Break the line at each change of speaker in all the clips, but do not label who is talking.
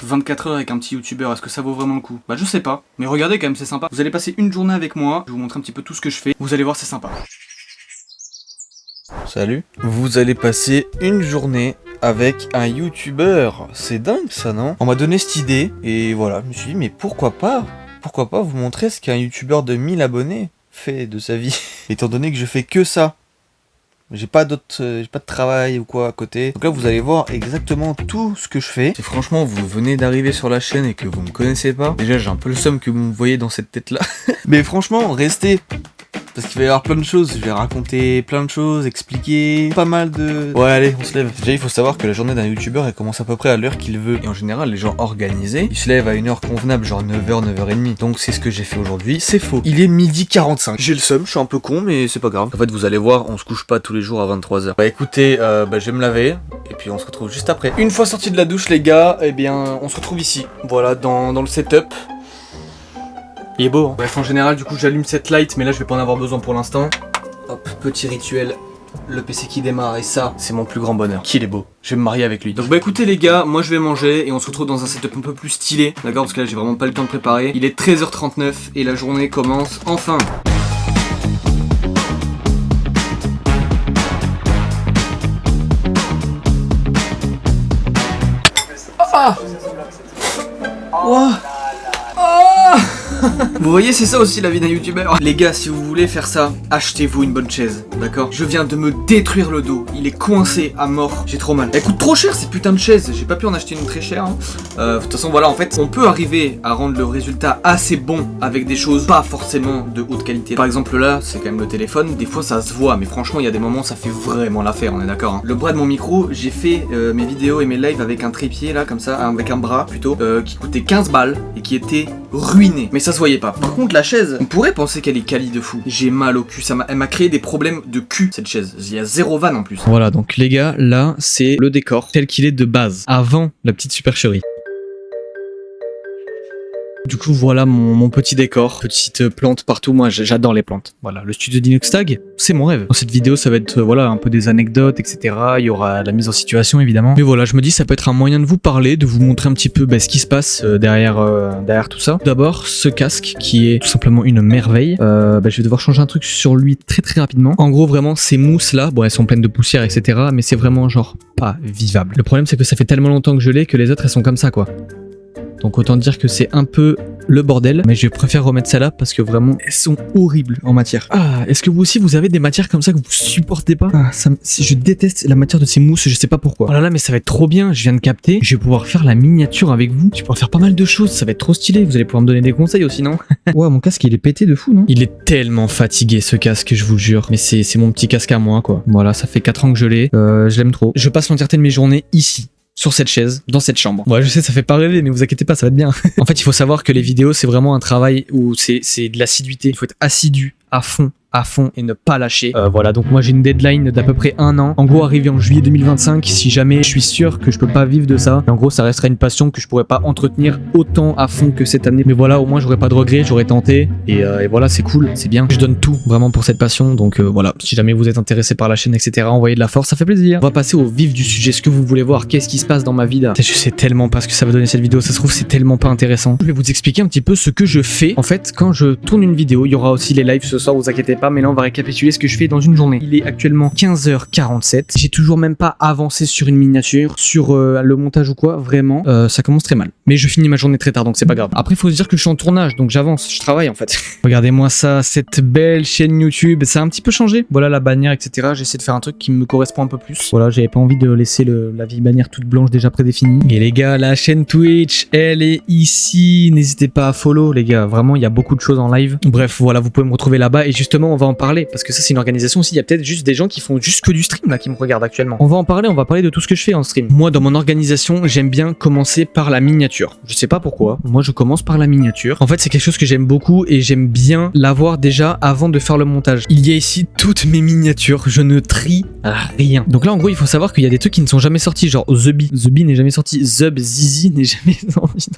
24 heures avec un petit youtubeur, est-ce que ça vaut vraiment le coup? Bah je sais pas, mais regardez quand même, c'est sympa. Vous allez passer une journée avec moi, je vais vous montrer un petit peu tout ce que je fais, vous allez voir, c'est sympa.
Salut. Vous allez passer une journée avec un youtubeur. C'est dingue ça, non? On m'a donné cette idée, et voilà, je me suis dit, mais pourquoi pas vous montrer ce qu'un youtubeur de 1000 abonnés fait de sa vie. Étant donné que je fais que ça. J'ai pas de travail ou quoi à côté. Donc là vous allez voir exactement tout ce que je fais. Si franchement vous venez d'arriver sur la chaîne et que vous me connaissez pas, déjà j'ai un peu le seum que vous me voyez dans cette tête là. Mais franchement restez. Parce qu'il va y avoir plein de choses, je vais raconter plein de choses, expliquer pas mal de... Ouais allez, on se lève. Déjà il faut savoir que la journée d'un youtubeur elle commence à peu près à l'heure qu'il veut. Et en général les gens organisés, ils se lèvent à une heure convenable, genre 9h, 9h30. Donc c'est ce que j'ai fait aujourd'hui, c'est faux. Il est 12h45. J'ai le seum, je suis un peu con mais c'est pas grave. En fait vous allez voir, on se couche pas tous les jours à 23h. Bah écoutez, je vais me laver et puis on se retrouve juste après. Une fois sorti de la douche les gars, eh bien on se retrouve ici. Voilà, dans le setup. Il est beau hein. Bref en général du coup j'allume cette light mais là je vais pas en avoir besoin pour l'instant. Hop, petit rituel, le PC qui démarre et ça c'est mon plus grand bonheur. Qu'il est beau, je vais me marier avec lui. Donc bah écoutez les gars, moi je vais manger et on se retrouve dans un setup un peu plus stylé. D'accord, parce que là j'ai vraiment pas le temps de préparer. Il est 13h39 et la journée commence enfin. Ah wow. Vous voyez, c'est ça aussi la vie d'un youtubeur. Les gars, si vous voulez faire ça, achetez-vous une bonne chaise, d'accord? Je viens de me détruire le dos, il est coincé à mort, j'ai trop mal. Elle coûte trop cher cette putain de chaise, j'ai pas pu en acheter une très chère hein. De toute façon voilà, en fait, on peut arriver à rendre le résultat assez bon avec des choses pas forcément de haute qualité. Par exemple là, c'est quand même le téléphone, des fois ça se voit, mais franchement il y a des moments ça fait vraiment l'affaire, on est d'accord hein. Le bras de mon micro, j'ai fait mes vidéos et mes lives avec un trépied là, comme ça, avec un bras plutôt, qui coûtait 15 balles et qui était ruiné. Mais ça se voyait pas. Par contre la chaise, on pourrait penser qu'elle est quali de fou. J'ai mal au cul, elle m'a créé des problèmes de cul cette chaise. Il y a zéro vanne en plus. Voilà donc les gars, là c'est le décor tel qu'il est de base, avant la petite supercherie. Du coup voilà mon petit décor, petite plante partout, moi j'adore les plantes. Voilà, le studio d'Inoxtag, c'est mon rêve. Dans cette vidéo ça va être voilà un peu des anecdotes etc, il y aura la mise en situation évidemment. Mais voilà, je me dis ça peut être un moyen de vous parler, de vous montrer un petit peu ce qui se passe derrière tout ça. D'abord ce casque qui est tout simplement une merveille, je vais devoir changer un truc sur lui très rapidement. En gros vraiment ces mousses là, bon elles sont pleines de poussière etc, mais c'est vraiment genre pas vivable. Le problème c'est que ça fait tellement longtemps que je l'ai que les autres elles sont comme ça quoi. Donc autant dire que c'est un peu le bordel, mais je préfère remettre celle-là parce que vraiment elles sont horribles en matière. Ah, est-ce que vous aussi vous avez des matières comme ça que vous supportez pas? Ah, je déteste la matière de ces mousses, je sais pas pourquoi. Oh là là, mais ça va être trop bien, je viens de capter, je vais pouvoir faire la miniature avec vous, je vais pouvoir faire pas mal de choses, ça va être trop stylé, vous allez pouvoir me donner des conseils aussi non? Ouais, mon casque il est pété de fou non? Il est tellement fatigué ce casque, je vous jure, mais c'est mon petit casque à moi quoi. Voilà, ça fait 4 ans que je l'ai, je l'aime trop. Je passe l'entièreté de mes journées ici. Sur cette chaise, dans cette chambre. Ouais, je sais, ça fait pas rêver, mais vous inquiétez pas, ça va être bien. En fait, il faut savoir que les vidéos, c'est vraiment un travail où c'est de l'assiduité. Il faut être assidu à fond et ne pas lâcher. Voilà, donc moi j'ai une deadline d'à peu près 1 an. En gros, arrivé en juillet 2025, si jamais je suis sûr que je peux pas vivre de ça. Et en gros, ça restera une passion que je pourrais pas entretenir autant à fond que cette année. Mais voilà, au moins j'aurais pas de regrets, j'aurais tenté. Et voilà, c'est cool, c'est bien. Je donne tout vraiment pour cette passion. Donc voilà, si jamais vous êtes intéressé par la chaîne, etc., envoyez de la force, ça fait plaisir. On va passer au vif du sujet. Ce que vous voulez voir, qu'est-ce qui se passe dans ma vie là? Je sais tellement pas ce que ça va donner cette vidéo. Ça se trouve, c'est tellement pas intéressant. Je vais vous expliquer un petit peu ce que je fais. En fait, quand je tourne une vidéo, il y aura aussi les lives ce soir, vous inquiétez pas, mais là on va récapituler ce que je fais dans une journée. Il est actuellement 15h47. J'ai toujours même pas avancé sur une miniature, sur le montage ou quoi, vraiment, ça commence très mal. Mais je finis ma journée très tard, donc c'est pas grave. Après, il faut se dire que je suis en tournage, donc j'avance, je travaille en fait. Regardez-moi ça, cette belle chaîne YouTube, ça a un petit peu changé. Voilà la bannière, etc. J'essaie de faire un truc qui me correspond un peu plus. Voilà, j'avais pas envie de laisser la vieille bannière toute blanche déjà prédéfinie. Et les gars, la chaîne Twitch, elle est ici. N'hésitez pas à follow, les gars. Vraiment, il y a beaucoup de choses en live. Bref, voilà, vous pouvez me retrouver là-bas et justement, on va en parler parce que ça c'est une organisation aussi, il y a peut-être juste des gens qui font juste que du stream là qui me regardent actuellement. On va en parler, on va parler de tout ce que je fais en stream. Moi dans mon organisation, j'aime bien commencer par la miniature. Je sais pas pourquoi, moi je commence par la miniature. En fait c'est quelque chose que j'aime beaucoup et j'aime bien l'avoir déjà avant de faire le montage. Il y a ici toutes mes miniatures, je ne trie rien. Donc là en gros il faut savoir qu'il y a des trucs qui ne sont jamais sortis, genre The Bee n'est jamais sorti, Zub Zizi n'est jamais sorti.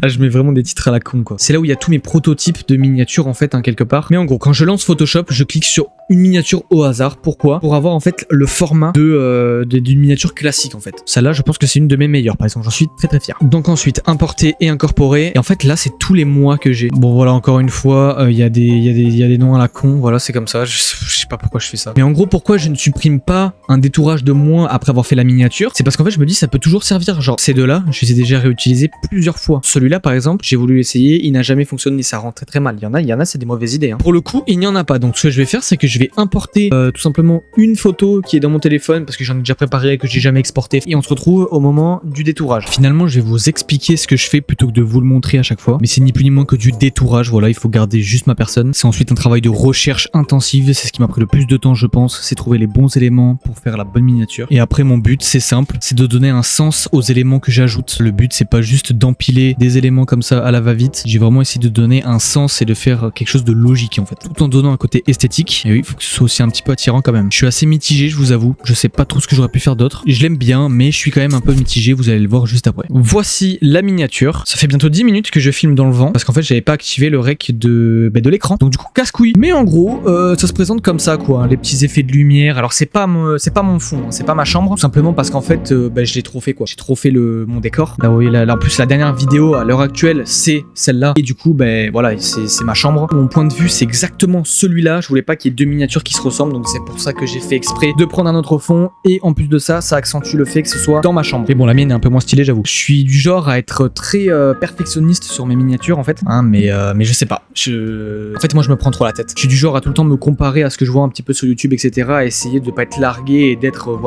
Ah, je mets vraiment des titres à la con, quoi. C'est là où il y a tous mes prototypes de miniatures, en fait, hein, quelque part. Mais en gros, quand je lance Photoshop, je clique sur une miniature au hasard. Pourquoi? Pour avoir, en fait, le format d'une miniature classique, en fait. Celle-là, je pense que c'est une de mes meilleures, par exemple. J'en suis très très fier. Donc ensuite, importer et incorporer. Et en fait, là, c'est tous les mois que j'ai. Bon, voilà, encore une fois, il y a des noms à la con. Voilà, c'est comme ça. Je sais pas pourquoi je fais ça. Mais en gros, pourquoi je ne supprime pas un détourage de mois après avoir fait la miniature? C'est parce qu'en fait, je me dis, ça peut toujours servir. Genre, ces deux-là, je les ai déjà réutilisés plusieurs fois. Celui-là, par exemple, j'ai voulu l'essayer, il n'a jamais fonctionné, ça rend très très mal. Il y en a, c'est des mauvaises idées. Hein. Pour le coup, il n'y en a pas. Donc, ce que je vais faire, c'est que je vais importer tout simplement une photo qui est dans mon téléphone parce que j'en ai déjà préparé, que j'ai jamais exporté. Et on se retrouve au moment du détourage. Finalement, je vais vous expliquer ce que je fais plutôt que de vous le montrer à chaque fois. Mais c'est ni plus ni moins que du détourage. Voilà, il faut garder juste ma personne. C'est ensuite un travail de recherche intensive. C'est ce qui m'a pris le plus de temps, je pense. C'est trouver les bons éléments pour faire la bonne miniature. Et après, mon but, c'est simple, c'est de donner un sens aux éléments que j'ajoute. Le but, c'est pas juste d'empiler des éléments comme ça à la va-vite. J'ai vraiment essayé de donner un sens et de faire quelque chose de logique, en fait. Tout en donnant un côté esthétique. Et oui, il faut que ce soit aussi un petit peu attirant quand même. Je suis assez mitigé, je vous avoue. Je sais pas trop ce que j'aurais pu faire d'autre. Je l'aime bien, mais je suis quand même un peu mitigé. Vous allez le voir juste après. Voici la miniature. Ça fait bientôt 10 minutes que je filme dans le vent parce qu'en fait, j'avais pas activé le rec de l'écran. Donc du coup, casse-couille. Mais en gros, ça se présente comme ça, quoi. Les petits effets de lumière. Alors, c'est pas mon fond, hein. C'est pas ma chambre. Tout simplement parce qu'en fait, je l'ai trop fait, quoi. J'ai trop fait mon décor. Là, vous voyez, là, en plus, la dernière vidéo à l'heure actuelle, c'est celle-là. Et du coup, voilà, c'est ma chambre. Mon point de vue, c'est exactement celui-là. Je voulais pas qu'il y ait deux miniatures qui se ressemblent. Donc, c'est pour ça que j'ai fait exprès de prendre un autre fond. Et en plus de ça, ça accentue le fait que ce soit dans ma chambre. Et bon, la mienne est un peu moins stylée, j'avoue. Je suis du genre à être très perfectionniste sur mes miniatures, en fait. Hein, mais je sais pas. En fait, moi, je me prends trop la tête. Je suis du genre à tout le temps me comparer à ce que je vois un petit peu sur YouTube, etc. À essayer de pas être largué et d'être,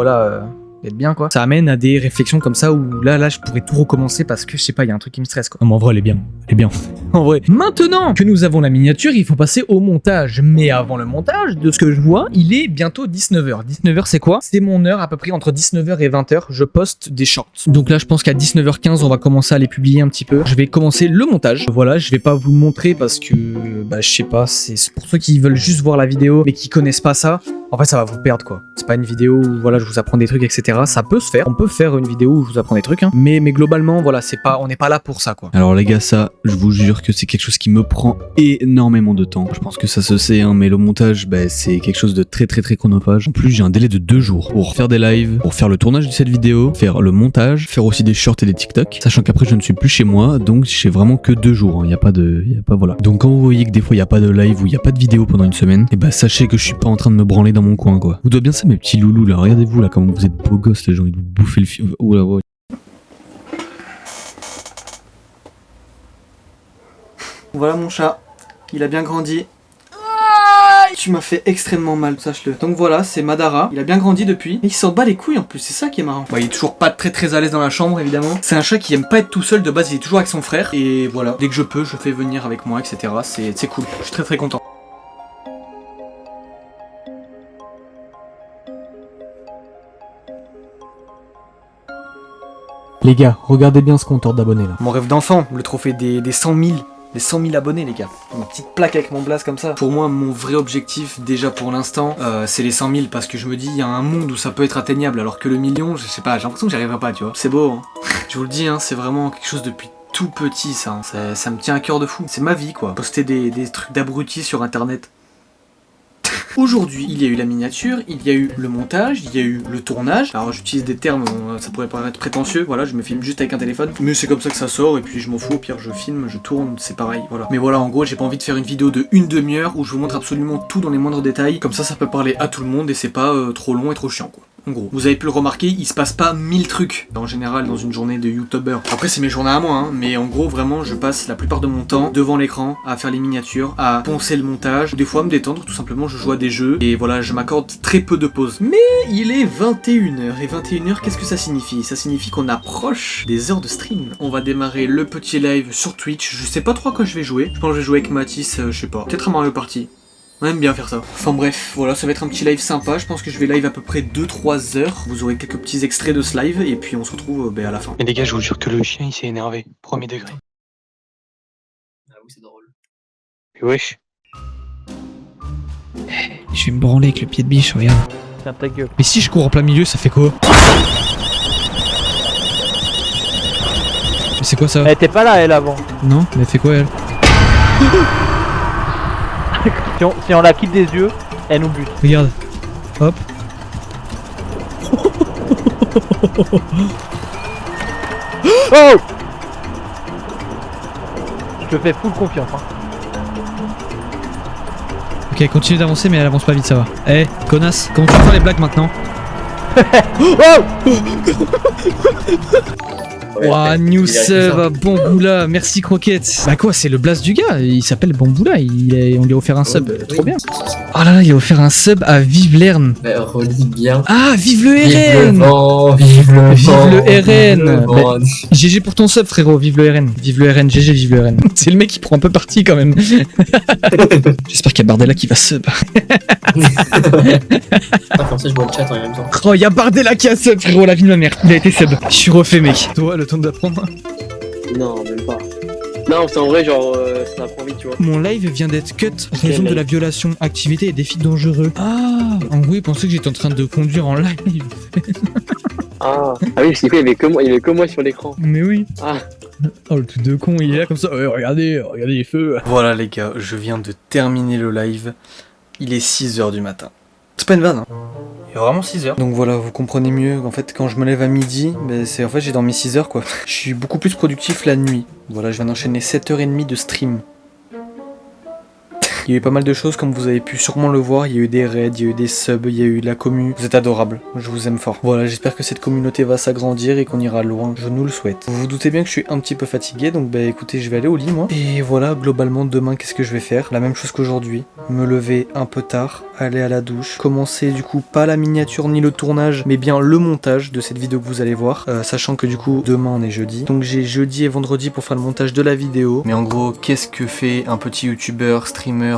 d'être bien, quoi. Ça amène à des réflexions comme ça où là je pourrais tout recommencer parce que je sais pas, il y a un truc qui me stresse, quoi. Non, mais en vrai, elle est bien. En vrai. Maintenant que nous avons la miniature, il faut passer au montage. Mais avant le montage, de ce que je vois, il est bientôt 19h. 19h, c'est quoi? C'est mon heure, à peu près entre 19h et 20h, je poste des shorts. Donc là, je pense qu'à 19h15, on va commencer à les publier un petit peu. Je vais commencer le montage. Voilà, je vais pas vous le montrer parce que, je sais pas, c'est pour ceux qui veulent juste voir la vidéo mais qui connaissent pas ça. En fait, ça va vous perdre, quoi. C'est pas une vidéo où, voilà, je vous apprends des trucs, etc. Ça peut se faire. On peut faire une vidéo où je vous apprends des trucs, hein. Mais globalement, voilà, on n'est pas là pour ça, quoi.
Alors les gars, ça, je vous jure que c'est quelque chose qui me prend énormément de temps. Je pense que ça se sait, hein, mais le montage, c'est quelque chose de très très très chronophage. En plus, j'ai un délai de 2 jours pour faire des lives, pour faire le tournage de cette vidéo, faire le montage, faire aussi des shorts et des TikTok. Sachant qu'après, je ne suis plus chez moi, donc j'ai vraiment que 2 jours. Il n'y a pas voilà. Donc quand vous voyez que des fois il n'y a pas de live ou il n'y a pas de vidéo pendant une semaine, et sachez que je suis pas en train de me branler dans mon coin, quoi. Vous doit bien ça, mes petits loulous là. Regardez-vous là, comment vous êtes beaux gosses, les gens, ils vous bouffer le film. Oh là, ouais.
Voilà mon chat, il a bien grandi. Tu m'as fait extrêmement mal, sache-le. Donc voilà, c'est Madara, il a bien grandi depuis. Et il s'en bat les couilles en plus, c'est ça qui est marrant. Il est toujours pas très très à l'aise dans la chambre, évidemment. C'est un chat qui aime pas être tout seul, de base il est toujours avec son frère. Et voilà, dès que je peux, je fais venir avec moi, etc. C'est cool, je suis très très content.
Les gars, regardez bien ce compteur d'abonnés, là.
Mon rêve d'enfant, le trophée des 100 000. Les 100 000 abonnés, les gars. Une petite plaque avec mon blaze comme ça. Pour moi, mon vrai objectif, déjà pour l'instant, c'est les 100 000 parce que je me dis, il y a un monde où ça peut être atteignable, alors que le million, je sais pas, j'ai l'impression que j'y arriverai pas, tu vois. C'est beau, hein. Je vous le dis, hein, c'est vraiment quelque chose depuis tout petit, ça. Hein. Ça me tient à cœur de fou. C'est ma vie, quoi. Poster des trucs d'abrutis sur internet. Aujourd'hui, il y a eu la miniature, il y a eu le montage, il y a eu le tournage. Alors j'utilise des termes, ça pourrait paraître prétentieux, voilà, je me filme juste avec un téléphone. Mais c'est comme ça que ça sort, et puis je m'en fous, au pire je filme, je tourne, c'est pareil, voilà. Mais voilà, en gros, j'ai pas envie de faire une vidéo de une demi-heure où je vous montre absolument tout dans les moindres détails. Comme ça peut parler à tout le monde et c'est pas trop long et trop chiant, quoi. En gros, vous avez pu le remarquer, il se passe pas 1000 trucs en général dans une journée de youtubeur. Après c'est mes journées à moi, hein, mais en gros vraiment je passe la plupart de mon temps devant l'écran à faire les miniatures, à poncer le montage, des fois à me détendre, tout simplement je joue à des jeux et voilà, je m'accorde très peu de pauses. Mais il est 21h et 21h, qu'est-ce que ça signifie? Ça signifie qu'on approche des heures de stream. On va démarrer le petit live sur Twitch, je sais pas trop à quoi je vais jouer. Je pense que je vais jouer avec Mathis, je sais pas, peut-être à Mario Party. On aime bien faire ça. Enfin bref, voilà, ça va être un petit live sympa. Je pense que je vais live à peu près 2-3 heures. Vous aurez quelques petits extraits de ce live et puis on se retrouve à la fin.
Mais les gars, je vous jure que le chien il s'est énervé. Premier degré.
Ah oui, c'est drôle.
Mais wesh.
Je vais me branler avec le pied de biche, regarde.
Ferme ta gueule.
Mais si je cours en plein milieu, ça fait quoi? C'est quoi ça?
Elle était pas là, elle, avant.
Non? Mais elle fait quoi elle?
Si on la quitte des yeux, elle nous bute.
Regarde. Hop.
Oh! Je te fais full confiance, hein.
Ok, continue d'avancer, mais elle avance pas vite, ça va. Eh, connasse, comment tu vas faire les blagues maintenant?
Oh!
Ouah, new sub à Bamboula, merci Croquette. Bah quoi, c'est le blast du gars, il s'appelle Bamboula, on lui a offert un sub, trop bien. Oh là là, il a offert un sub à Vive l'Erne.
Bah, relis bien.
Ah, vive le
Vive le
RN.
vent, vive le
Vive
vent.
le RN.
vive le vent.
GG pour ton sub frérot, vive le RN. Vive le RN, GG, vive le RN. C'est le mec qui prend un peu parti quand même. J'espère qu'il y a Bardella qui va sub.
Ah, comme ça, je vois le chat en même temps.
Oh, il y a Bardella qui a sub frérot, la vie de ma mère. Il a été sub. Je suis refait mec. Toi, le temps d'apprendre.
Non, même pas. Non, c'est en vrai, genre, ça prend vite, tu vois.
Mon live vient d'être cut, raison de la violation, activité et défi dangereux. Ah, en gros, il pensait que j'étais en train de conduire en live.
Ah oui, parce qu'il fait, il y avait que moi sur l'écran.
Mais oui.
Ah.
Oh, le truc de con, il est là comme ça. Ouais, regardez les feux.
Voilà les gars, je viens de terminer le live. Il est 6h du matin. C'est pas une vanne, hein. Il est vraiment 6h. Donc voilà, vous comprenez mieux. En fait, quand je me lève à midi, c'est en fait j'ai dormi 6h quoi. Je suis beaucoup plus productif la nuit. Voilà, je viens d'enchaîner 7h30 de stream. Il y a eu pas mal de choses comme vous avez pu sûrement le voir, il y a eu des raids, il y a eu des subs, il y a eu de la commu. Vous êtes adorables, je vous aime fort. Voilà, j'espère que cette communauté va s'agrandir et qu'on ira loin, je nous le souhaite. Vous vous doutez bien que je suis un petit peu fatigué, donc bah écoutez, je vais aller au lit moi. Et voilà, globalement demain qu'est-ce que je vais faire? La même chose qu'aujourd'hui, me lever un peu tard, aller à la douche, commencer du coup pas la miniature ni le tournage, mais bien le montage de cette vidéo que vous allez voir. Sachant que du coup, demain on est jeudi, donc j'ai jeudi et vendredi pour faire le montage de la vidéo. Mais en gros, qu'est-ce que fait un petit youtubeur, streamer,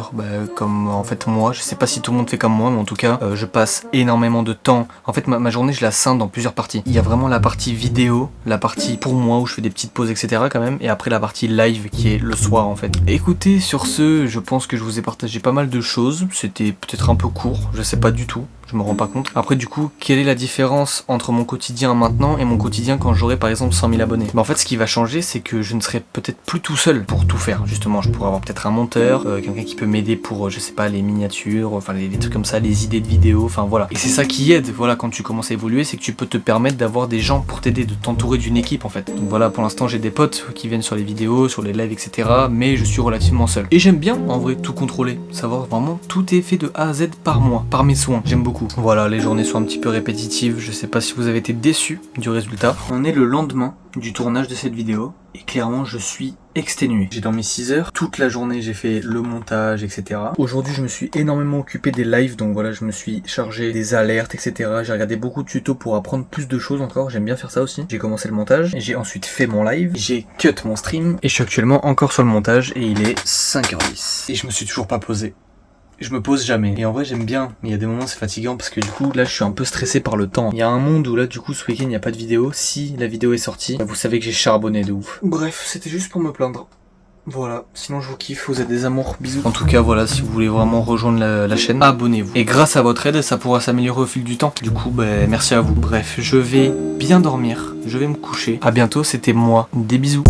comme en fait moi, je sais pas si tout le monde fait comme moi, mais en tout cas je passe énormément de temps. En fait ma journée je la scinde en plusieurs parties. Il y a vraiment la partie vidéo, la partie pour moi où je fais des petites pauses etc quand même, et après la partie live qui est le soir en fait. Écoutez, sur ce, je pense que je vous ai partagé pas mal de choses, c'était peut-être un peu court, je sais pas du tout. Je me rends pas compte. Après du coup, quelle est la différence entre mon quotidien maintenant et mon quotidien quand j'aurai par exemple 100 000 abonnés? En fait ce qui va changer c'est que je ne serai peut-être plus tout seul pour tout faire. Justement, je pourrais avoir peut-être un monteur, quelqu'un qui peut m'aider pour je sais pas les miniatures, enfin les trucs comme ça, les idées de vidéos, enfin voilà. Et c'est ça qui aide, voilà, quand tu commences à évoluer, c'est que tu peux te permettre d'avoir des gens pour t'aider, de t'entourer d'une équipe en fait. Donc voilà, pour l'instant j'ai des potes qui viennent sur les vidéos, sur les lives etc. Mais je suis relativement seul. Et j'aime bien en vrai tout contrôler, savoir vraiment tout est fait de A à Z par moi, par mes soins, j'aime beaucoup. Voilà, les journées sont un petit peu répétitives, je sais pas si vous avez été déçus du résultat. On est le lendemain du tournage de cette vidéo et clairement je suis exténué. J'ai dormi 6 heures, toute la journée j'ai fait le montage etc. Aujourd'hui je me suis énormément occupé des lives, donc voilà, je me suis chargé des alertes etc. J'ai regardé beaucoup de tutos pour apprendre plus de choses encore, j'aime bien faire ça aussi. J'ai commencé le montage, j'ai ensuite fait mon live, j'ai cut mon stream et je suis actuellement encore sur le montage et il est 5h10. Et je me suis toujours pas posé. Je me pose jamais. Et en vrai j'aime bien, mais il y a des moments c'est fatigant parce que du coup là je suis un peu stressé par le temps. Il y a un monde où là du coup ce week-end il n'y a pas de vidéo. Si la vidéo est sortie, vous savez que j'ai charbonné de ouf. Bref, c'était juste pour me plaindre. Voilà, sinon je vous kiffe, vous êtes des amours, bisous. En tout cas voilà, si vous voulez vraiment rejoindre la chaîne, abonnez-vous. Et grâce à votre aide, ça pourra s'améliorer au fil du temps. Du coup, merci à vous. Bref, je vais bien dormir, je vais me coucher. À bientôt, c'était moi. Des bisous.